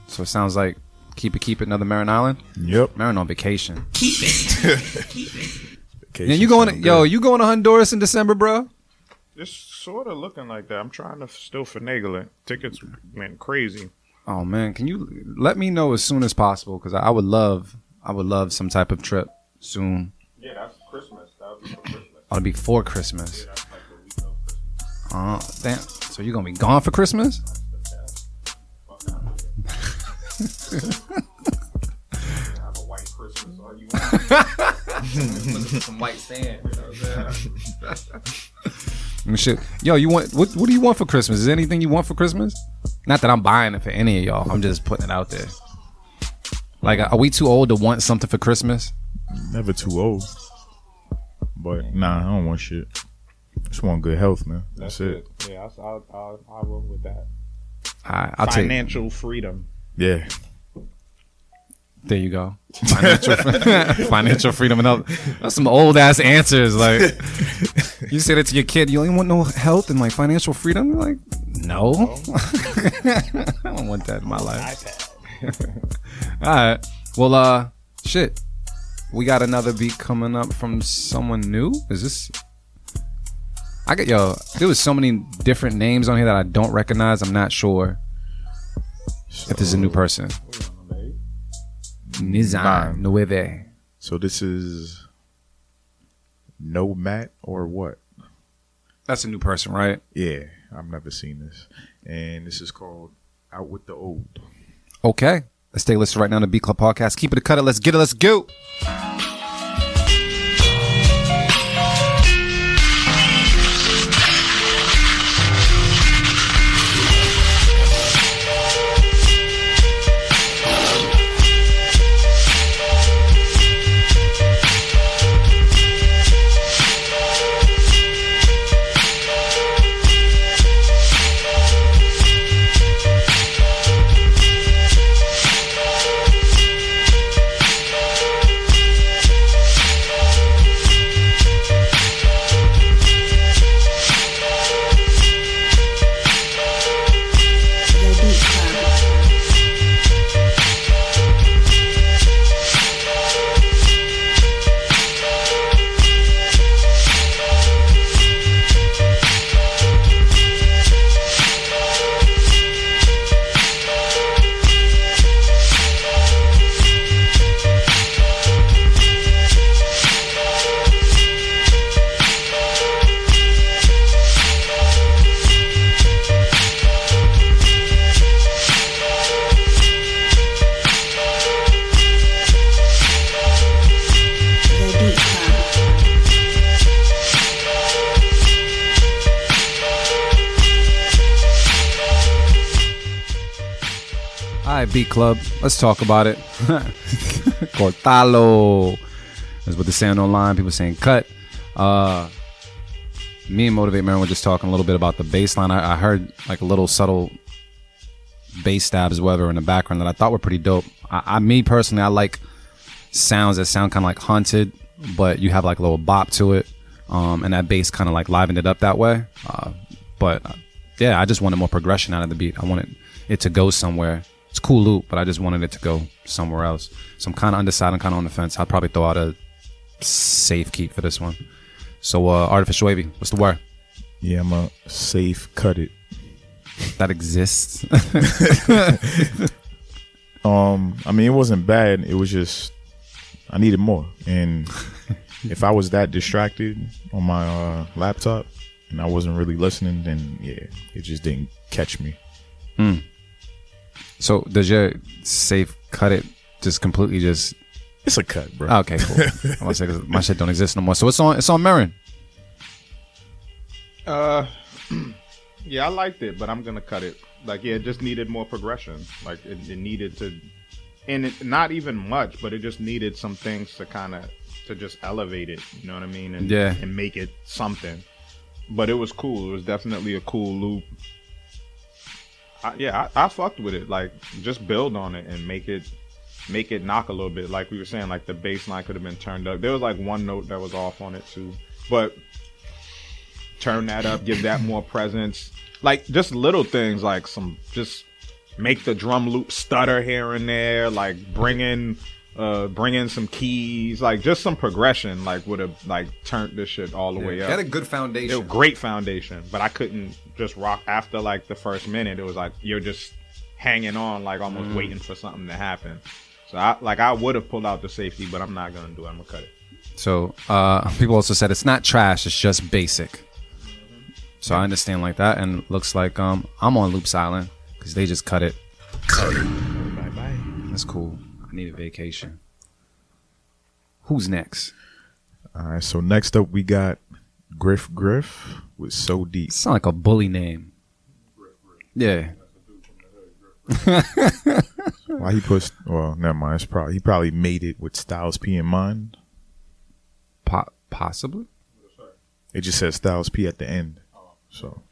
So it sounds like keep it, another Marin Island.
Yep.
Marin on vacation.
Keep it. Keep it.
Vacation
Yeah, you going?
sound
Yo,
good.
you going to Honduras in December, bro?
It's sort of looking like that. I'm trying to still finagle it. Tickets went crazy.
Oh man, can you let me know as soon as possible? Because I would love some type of trip soon.
Yeah, that's Christmas. That would be for Christmas.
I'll be for Christmas.
That's the week of Christmas.
Damn. So you gonna be gone for Christmas?
Have a white Christmas. All you want.
Some white sand. Shit. Yo, you want what do you want for Christmas? Is there anything you want for Christmas? Not that I'm buying it for any of y'all. I'm just putting it out there. Are we too old to want something for Christmas?
Never too old. But nah, I don't want shit. Just want good health, man. That's it.
Yeah, I'll roll with that.
I'll take.
Financial freedom.
Yeah.
There you go. Financial freedom and all. That's some old ass answers. You say that to your kid, you only want no health and financial freedom? You're like, no. I don't want that in my life. All right. Well, shit. We got another beat coming up from someone new. Is this? There was so many different names on here that I don't recognize. I'm not sure if this is a new person. Nizam Nueve.
So this is No Matt or what?
That's a new person, right?
Yeah, I've never seen this. And this is called Out With the Old.
Okay. Let's stay listed right now on the Beat Club Podcast. Keep it, cut it. Let's get it. Let's go. right, Beat Club. Let's talk about it. Cortalo. That's what they're saying online. People saying cut. Me and Motivate Marin were just talking a little bit about the bass line. I heard like a little subtle bass stabs, whatever, in the background that I thought were pretty dope. Me personally, I like sounds that sound kind of like haunted, but you have like a little bop to it, and that bass kind of like livened it up that way. Yeah, I just wanted more progression out of the beat. I wanted it to go somewhere. It's a cool loop, but I just wanted it to go somewhere else. So I'm kind of undecided, I'm kind of on the fence. I'd probably throw out a safe keep for this one. So Artificial Wavy, what's the word?
Yeah, I'm a safe cut it.
That exists.
I mean, it wasn't bad. It was just I needed more. And if I was that distracted on my laptop and I wasn't really listening, then yeah, it just didn't catch me.
So does your safe cut it just completely just?
It's a cut, bro.
Okay, cool. I want to say 'cause my shit don't exist no more. So it's on Marin.
Yeah, I liked it, but I'm gonna cut it. Like, yeah, it just needed more progression. Like, it needed to, and it, not even much, but it just needed some things to kind of to just elevate it. You know what I mean? And,
yeah,
and make it something. But it was cool. It was definitely a cool loop. I fucked with it. Like, just build on it and make it knock a little bit. Like we were saying, like the bass line could have been turned up. There was like one note that was off on it too, but turn that up, give that more presence. Like just little things, like just make the drum loop stutter here and there. Like bring in some keys, like just some progression. Like would have like turned this shit all the way up.
Had a good foundation.
It was a great foundation, but I couldn't just rock after like the first minute. It was like you're just hanging on, like almost waiting for something to happen. So I would have pulled out the safety, but I'm not gonna do it. I'm gonna cut it.
So people also said it's not trash, it's just basic. So I understand like that, and looks like I'm on Loops Island because they just cut it.
Bye bye.
That's cool. I need a vacation. Who's next?
All right, so next up we got Griff with So Deep.
Sound like a bully name. Yeah.
Why he pushed? Well, never mind. He probably made it with Styles P in mind.
Possibly.
It just says Styles P at the end. So,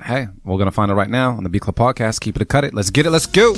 hey, we're gonna find it right now on the Beat Club podcast. Keep it or cut it. Let's get it. Let's go.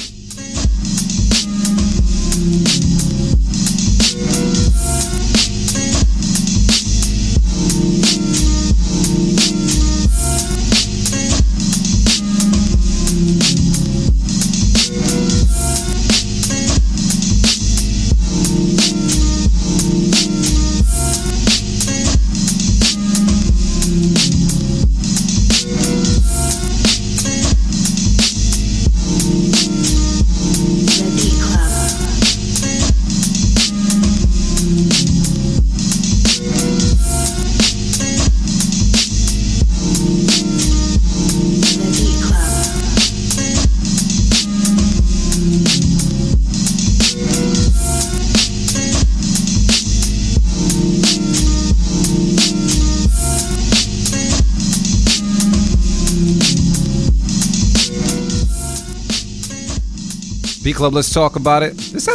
Beat Club, let's talk about it. There's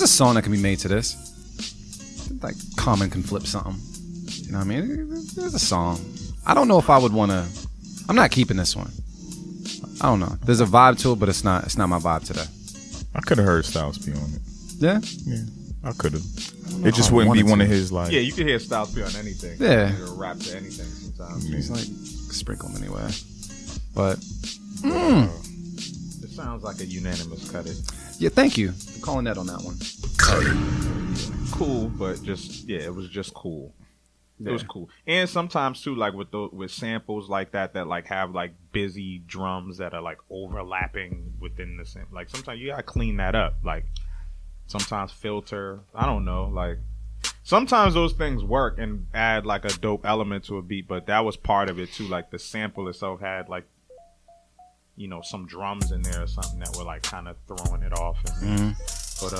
a song that can be made to this. Like Common can flip something. You know what I mean? There's a song. I don't know if I would want to. I'm not keeping this one. I don't know. There's a vibe to it, but it's not my vibe today.
I could have heard Styles P on it.
Yeah?
Yeah, I could have. It just wouldn't be one of his like.
Yeah, you can hear Styles P on anything.
Yeah.
Or rap to anything sometimes.
He's like sprinkle them anywhere. But
It sounds like a unanimous cut it.
yeah, thank you for calling that on that one.
Cool, but just it was just cool. It was cool. And sometimes too, like with samples like that like have like busy drums that are like overlapping within the sample. Like sometimes you gotta clean that up. Like sometimes filter. I don't know. Like sometimes those things work and add like a dope element to a beat, but that was part of it too. Like the sample itself had like, you know, some drums in there or something that were like kind of throwing it off. But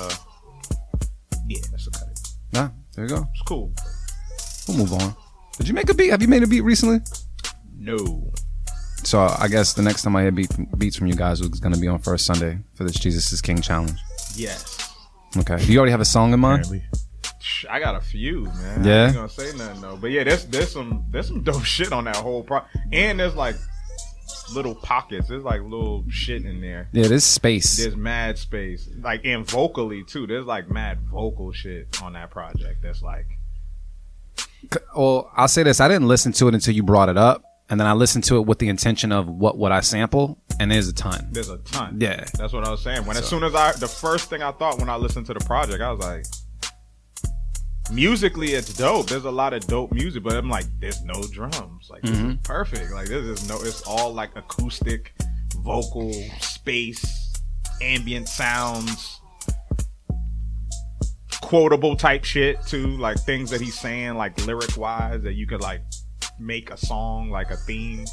yeah, that's a cut it.
Nah, there you go.
It's cool.
We'll move on. Did you make a beat? Have you made a beat recently?
No.
So I guess the next time I hear beats from you guys is going to be on First Sunday for this Jesus is King challenge.
Yes.
Okay. Do you already have a song in mind?
Apparently.
I got a few, man.
Yeah?
I ain't gonna say nothing though. But yeah, there's some dope shit on that whole and there's like little pockets. There's like little shit in there.
Yeah, there's space.
There's mad space. Like, and vocally too. There's like mad vocal shit on that project. That's like,
well, I'll say this. I didn't listen to it until you brought it up. And then I listened to it with the intention of what would I sample, and there's a ton.
There's a ton.
Yeah.
That's what I was saying. As soon as the first thing I thought when I listened to the project, I was like, musically it's dope. There's a lot of dope music, but I'm like, there's no drums. Like, this is perfect. Like, it's all like acoustic, vocal, space, ambient sounds, quotable type shit too. Like things that he's saying, like lyric wise, that you could like make a song, like a theme.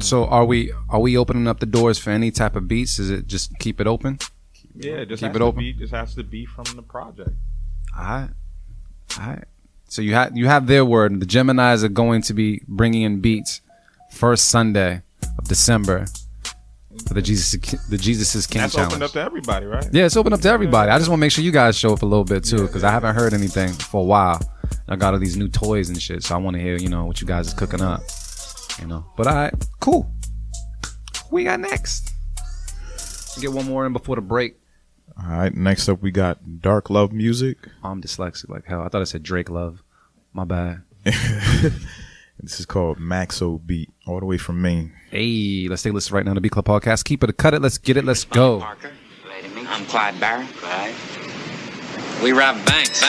So are we opening up the doors for any type of beats? Is it just keep it open?
Yeah, just
keep it open.
Just has to be from the project.
All right. So you have their word. The Geminis are going to be bringing in beats first Sunday of December for the Jesus is King
That's
challenge.
open up to everybody, right?
Yeah, it's open up to everybody. I just want to make sure you guys show up a little bit too, because I haven't heard anything for a while. I got all these new toys and shit, so I want to hear, what you guys is cooking up. But all right, cool. Who we got next? Get one more in before the break.
All right, next up we got Dark Love Music.
I'm dyslexic like hell. I thought I said Drake Love. My bad.
This is called Maxo Beat, all the way from Maine.
Hey, let's take a listen right now to Beat Club Podcast. Keep it, cut it, let's get it, let's go.
Parker, glad to meet you. I'm Clyde Barrett. Right. We rob banks.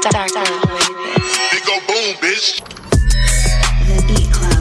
Dark love, baby.
Big go boom, bitch.
The Beat Club.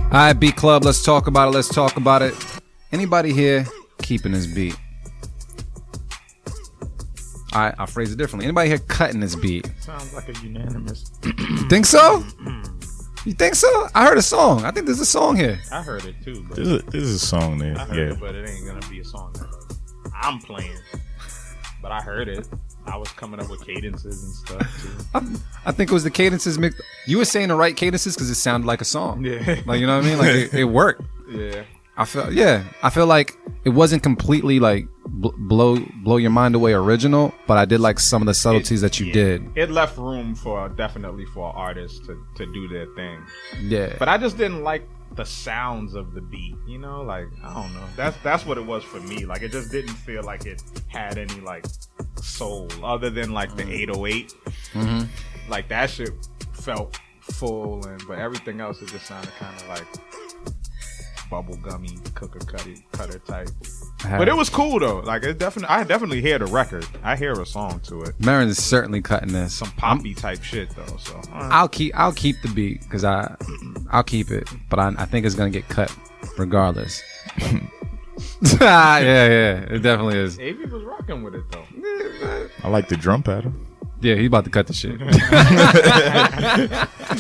All right, Beat Club, let's talk about it. Anybody here keeping this beat? All right, I'll phrase it differently. Anybody here cutting this beat?
Sounds like a unanimous.
Think so? You think so? I heard a song. I think there's a song here.
I heard it too, but
There's a song there.
I heard
Yeah.
it, but it ain't gonna be a song that I'm playing. But I heard it. I was coming up with cadences and stuff too.
I think it was the cadences mixed. You were saying the right cadences because it sounded like a song.
Yeah.
Like, you know what I mean? Like it worked.
Yeah.
I feel like it wasn't completely like blow your mind away original, but I did like some of the subtleties that you did.
It left room definitely for artists to do their thing.
Yeah.
But I just didn't like the sounds of the beat, like I don't know. That's what it was for me. Like it just didn't feel like it had any like soul other than like the 808.
Mm-hmm.
Like that shit felt full, but everything else it just sounded kind of like bubblegummy cutter type. But it was cool though. Like I definitely hear the record. I hear a song to it.
Marin is certainly cutting this.
Some poppy type shit though. So
I'll keep the beat because I'll keep it, but I think it's gonna get cut regardless. Yeah, it definitely is.
Avy was rocking with it though.
I like the drum pattern.
Yeah, he about to cut the shit.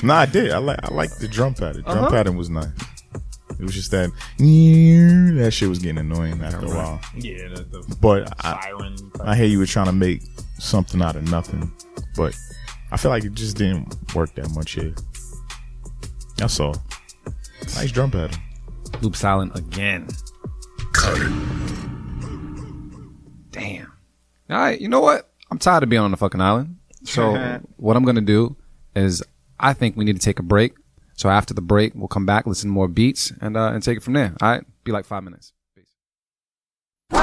No, I did. I like the drum pattern. Drum pattern was nice. It was just that shit was getting annoying after a while.
Yeah, the
But
siren.
I hear you were trying to make something out of nothing, but I feel like it just didn't work that much here. That's all. Nice drum pattern.
Loop silent again. Damn. All right, you know what? I'm tired of being on the fucking island. So what I'm gonna do is I think we need to take a break. So after the break, we'll come back, listen to more beats, and take it from there. All right? Be like 5 minutes. Peace. What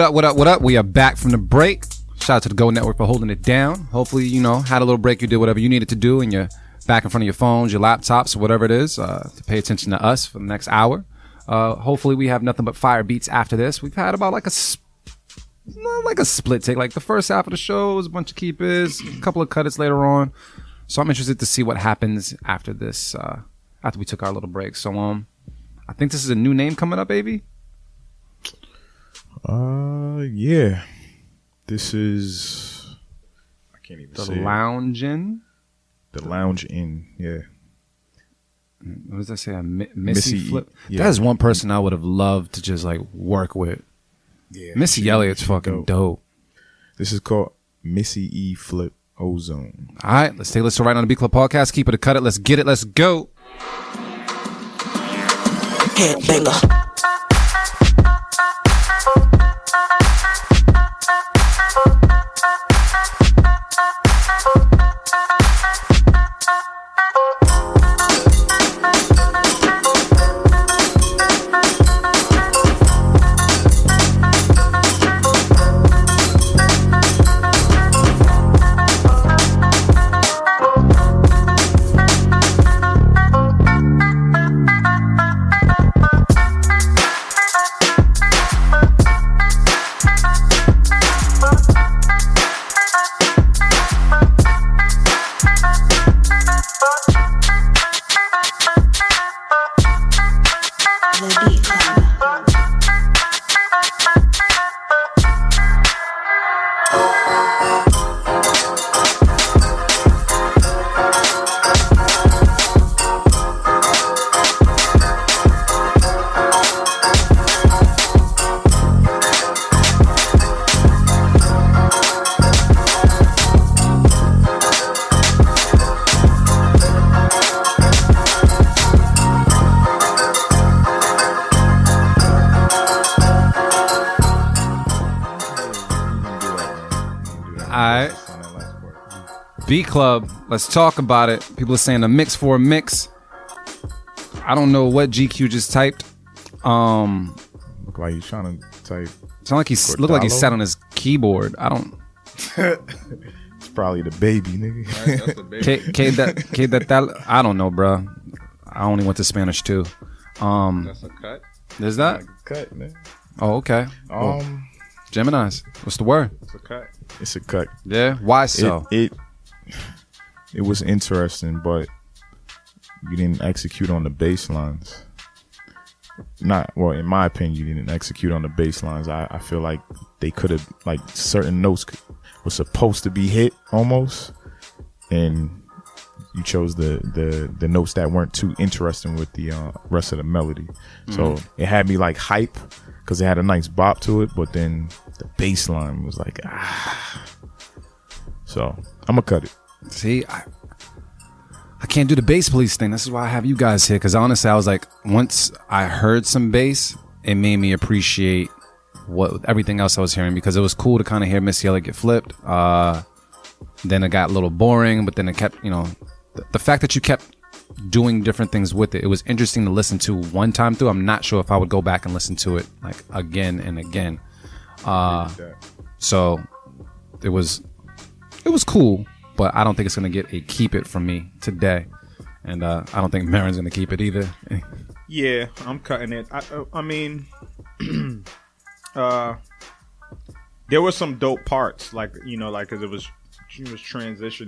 up, what up, what up? We are back from the break. Shout out to the Go Network for holding it down. Hopefully, you know, had a little break, you did whatever you needed to do, and you're back in front of your phones, your laptops, whatever it is, to pay attention to us for the next hour. Hopefully, we have nothing but fire beats after this. We've had about like a split take. Like the first half of the show was a bunch of keepers, a couple of cuts later on. So I'm interested to see what happens after this, after we took our little break. So I think this is a new name coming up, Avy.
Yeah. This is, I can't even say
The Lounge Inn.
The Lounge Inn, yeah.
What does that say? Missy Flip.
Yeah.
That is one person I would have loved to just like work with.
Yeah.
Missy Elliott's fucking dope.
This is called Missy E Flip Ozone.
All right, let's take a listen right on the Beat Club podcast. Keep it or cut it. Let's get it. Let's go.
Headbanger. The Beat Club.
All right. B Club, let's talk about it. People are saying a mix for a mix. I don't know what GQ just typed.
Look like he's trying to type.
Sound like he looked like he sat on his keyboard. I don't.
It's probably the baby, nigga.
That I don't know, bro. I only went to Spanish too.
That's a cut.
Is that?
Cut, man.
Oh, okay. Gemini's. What's the word?
It's a cut.
It's a cut.
Yeah. Why so?
It was interesting, but you didn't execute on the bass lines. In my opinion, you didn't execute on the bass lines. I feel like they could have, like, certain notes were supposed to be hit almost, and you chose the notes that weren't too interesting with the rest of the melody. So it had me like hype because it had a nice bop to it, but then the bass line was like, So I'm gonna cut it.
See, I can't do the bass police thing. This is why I have you guys here. Because honestly, I was like, once I heard some bass, it made me appreciate everything else I was hearing, because it was cool to kind of hear Missy Elliott get flipped. Then it got a little boring, but then it kept, the fact that you kept doing different things with it, it was interesting to listen to one time through. I'm not sure if I would go back and listen to it like again and again. So it was cool, but I don't think it's gonna get a keep it from me today, and I don't think Marin's gonna keep it either.
Yeah, I'm cutting it. I mean, there were some dope parts, like, cause she was transitioning